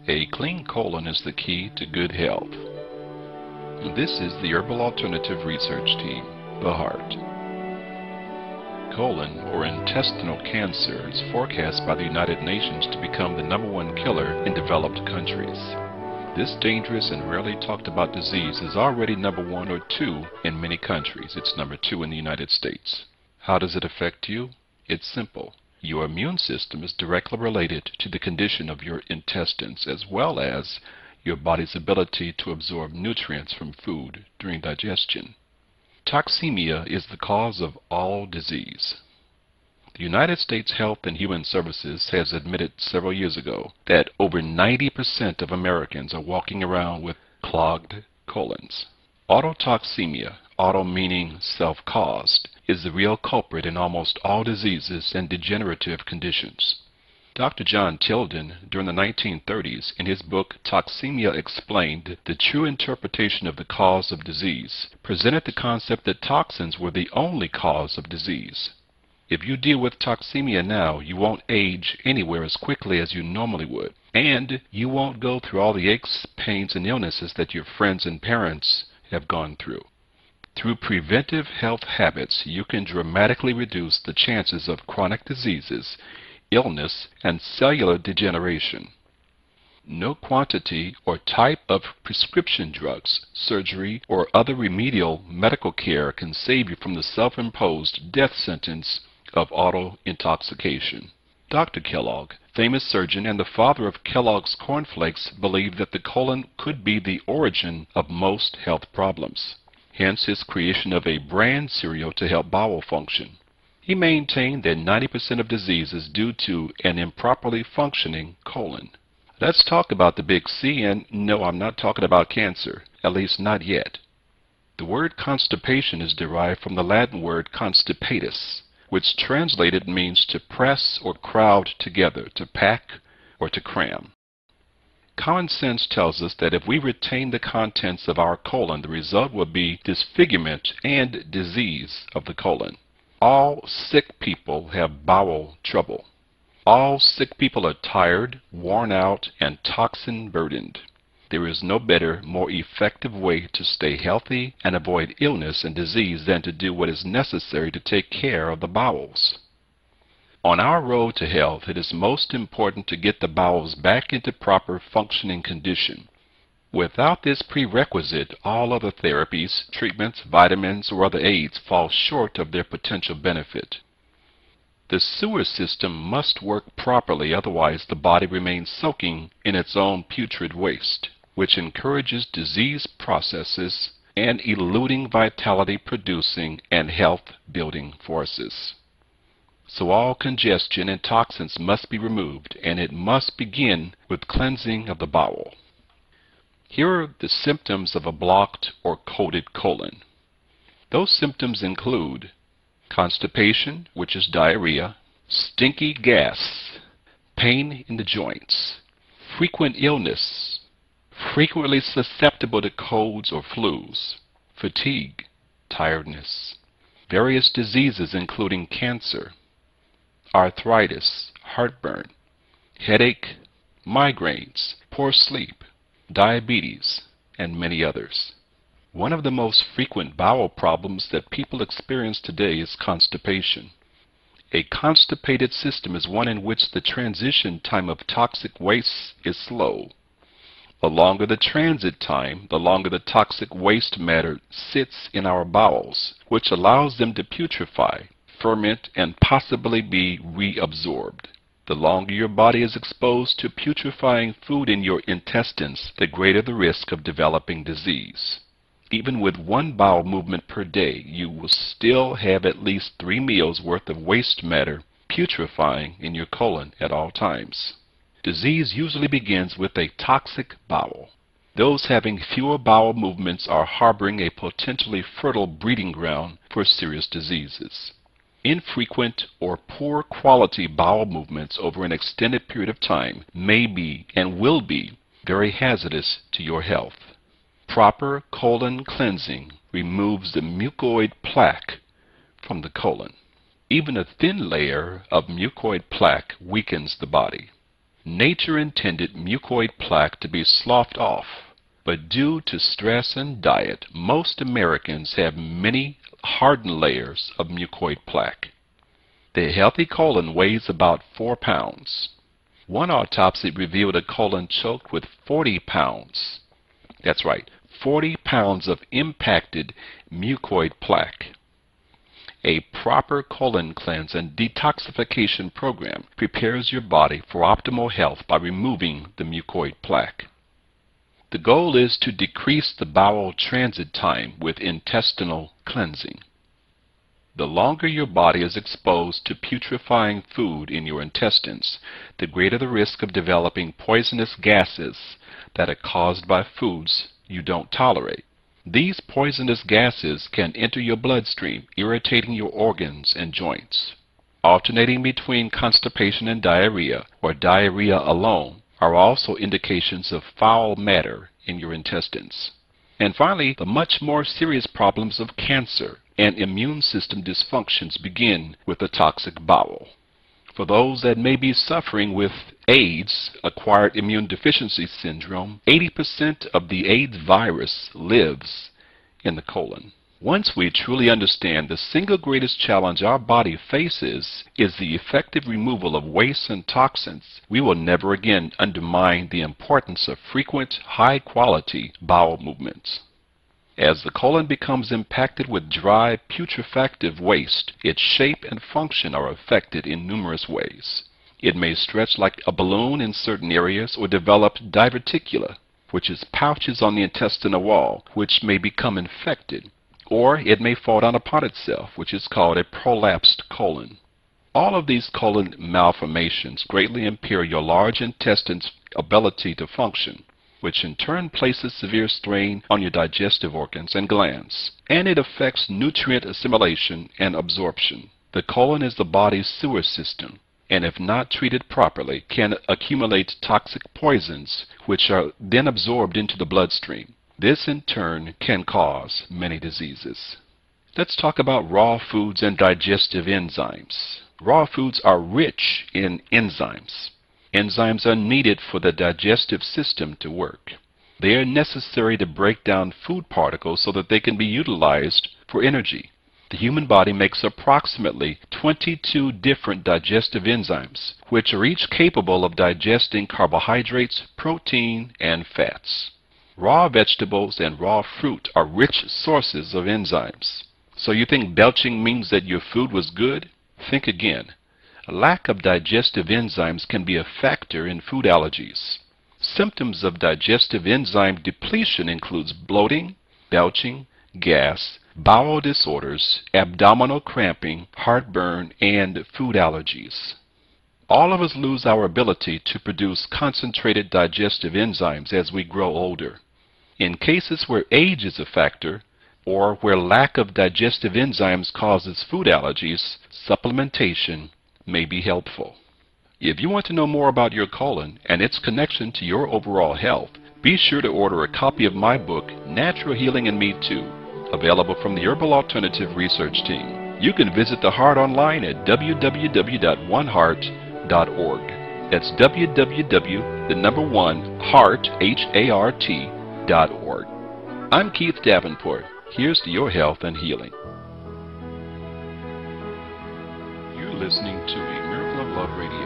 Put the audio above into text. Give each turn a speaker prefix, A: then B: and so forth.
A: A clean colon is the key to good health. This is the Herbal Alternative Research Team, the Heart. Colon or intestinal cancer is forecast by the United Nations to become the #1 killer in developed countries. This dangerous and rarely talked about disease is already #1 or 2 in many countries. It's #2 in the United States. How does it affect you? It's simple. Your immune system is directly related to the condition of your intestines as well as your body's ability to absorb nutrients from food during digestion. Toxemia is the cause of all disease. The United States Health and Human Services has admitted several years ago that over 90% of Americans are walking around with clogged colons. Autotoxemia, auto meaning self-caused, is the real culprit in almost all diseases and degenerative conditions. Dr. John Tilden, during the 1930s, in his book Toxemia Explained, the true interpretation of the cause of disease, presented the concept that toxins were the only cause of disease. If you deal with toxemia now, you won't age anywhere as quickly as you normally would, and you won't go through all the aches, pains, and illnesses that your friends and parents have gone through. Through preventive health habits, you can dramatically reduce the chances of chronic diseases, illness, and cellular degeneration. No quantity or type of prescription drugs, surgery, or other remedial medical care can save you from the self-imposed death sentence of auto-intoxication. Dr. Kellogg, famous surgeon and the father of Kellogg's cornflakes, believed that the colon could be the origin of most health problems. Hence his creation of a bran cereal to help bowel function. He maintained that 90% of disease is due to an improperly functioning colon. Let's talk about the big C, and no, I'm not talking about cancer, at least not yet. The word constipation is derived from the Latin word constipatus, which translated means to press or crowd together, to pack or to cram. Common sense tells us that if we retain the contents of our colon, the result will be disfigurement and disease of the colon. All sick people have bowel trouble. All sick people are tired, worn out, and toxin burdened. There is no better, more effective way to stay healthy and avoid illness and disease than to do what is necessary to take care of the bowels. On our road to health, it is most important to get the bowels back into proper functioning condition. Without this prerequisite, all other therapies, treatments, vitamins, or other aids fall short of their potential benefit. The sewer system must work properly, otherwise the body remains soaking in its own putrid waste, which encourages disease processes and eluding vitality-producing and health-building forces. So all congestion and toxins must be removed, and it must begin with cleansing of the bowel. Here are the symptoms of a blocked or coated colon. Those symptoms include constipation, which is diarrhea, stinky gas, pain in the joints, frequent illness, frequently susceptible to colds or flus, fatigue, tiredness, various diseases including cancer, arthritis, heartburn, headache, migraines, poor sleep, diabetes, and many others. One of the most frequent bowel problems that people experience today is constipation. A constipated system is one in which the transition time of toxic waste is slow. The longer the transit time, the longer the toxic waste matter sits in our bowels, which allows them to putrefy, ferment, and possibly be reabsorbed. The longer your body is exposed to putrefying food in your intestines, the greater the risk of developing disease. Even with one bowel movement per day, you will still have at least 3 meals worth of waste matter putrefying in your colon at all times. Disease usually begins with a toxic bowel. Those having fewer bowel movements are harboring a potentially fertile breeding ground for serious diseases. Infrequent or poor quality bowel movements over an extended period of time may be and will be very hazardous to your health. Proper colon cleansing removes the mucoid plaque from the colon. Even a thin layer of mucoid plaque weakens the body. Nature intended mucoid plaque to be sloughed off, but due to stress and diet, most Americans have many hardened layers of mucoid plaque. The healthy colon weighs about 4 pounds. One autopsy revealed a colon choked with 40 pounds. That's right, 40 pounds of impacted mucoid plaque. A proper colon cleanse and detoxification program prepares your body for optimal health by removing the mucoid plaque. The goal is to decrease the bowel transit time with intestinal cleansing. The longer your body is exposed to putrefying food in your intestines, the greater the risk of developing poisonous gases that are caused by foods you don't tolerate. These poisonous gases can enter your bloodstream, irritating your organs and joints. Alternating between constipation and diarrhea, or diarrhea alone, are also indications of foul matter in your intestines. And finally, the much more serious problems of cancer and immune system dysfunctions begin with a toxic bowel. For those that may be suffering with AIDS, acquired immune deficiency syndrome, 80% of the AIDS virus lives in the colon. Once we truly understand the single greatest challenge our body faces is the effective removal of wastes and toxins, we will never again undermine the importance of frequent, high-quality bowel movements. As the colon becomes impacted with dry, putrefactive waste, its shape and function are affected in numerous ways. It may stretch like a balloon in certain areas or develop diverticula, which is pouches on the intestinal wall, which may become infected. Or it may fall down upon itself, which is called a prolapsed colon. All of these colon malformations greatly impair your large intestine's ability to function, which in turn places severe strain on your digestive organs and glands, and it affects nutrient assimilation and absorption. The colon is the body's sewer system, and if not treated properly, can accumulate toxic poisons, which are then absorbed into the bloodstream. This in turn can cause many diseases. Let's talk about raw foods and digestive enzymes. Raw foods are rich in enzymes. Enzymes are needed for the digestive system to work. They are necessary to break down food particles so that they can be utilized for energy. The human body makes approximately 22 different digestive enzymes, which are each capable of digesting carbohydrates, protein, and fats. Raw vegetables and raw fruit are rich sources of enzymes. So you think belching means that your food was good? Think again. A lack of digestive enzymes can be a factor in food allergies. Symptoms of digestive enzyme depletion includes bloating, belching, gas, bowel disorders, abdominal cramping, heartburn, and food allergies. All of us lose our ability to produce concentrated digestive enzymes as we grow older. In cases where age is a factor, or where lack of digestive enzymes causes food allergies, supplementation may be helpful. If you want to know more about your colon and its connection to your overall health, be sure to order a copy of my book, Natural Healing in Me Too, available from the Herbal Alternative Research Team. You can visit the Heart online at www.oneheart.org. That's www.heart.org. I'm Keith Davenport. Here's to your health and healing. You're listening to A Miracle of Love Radio.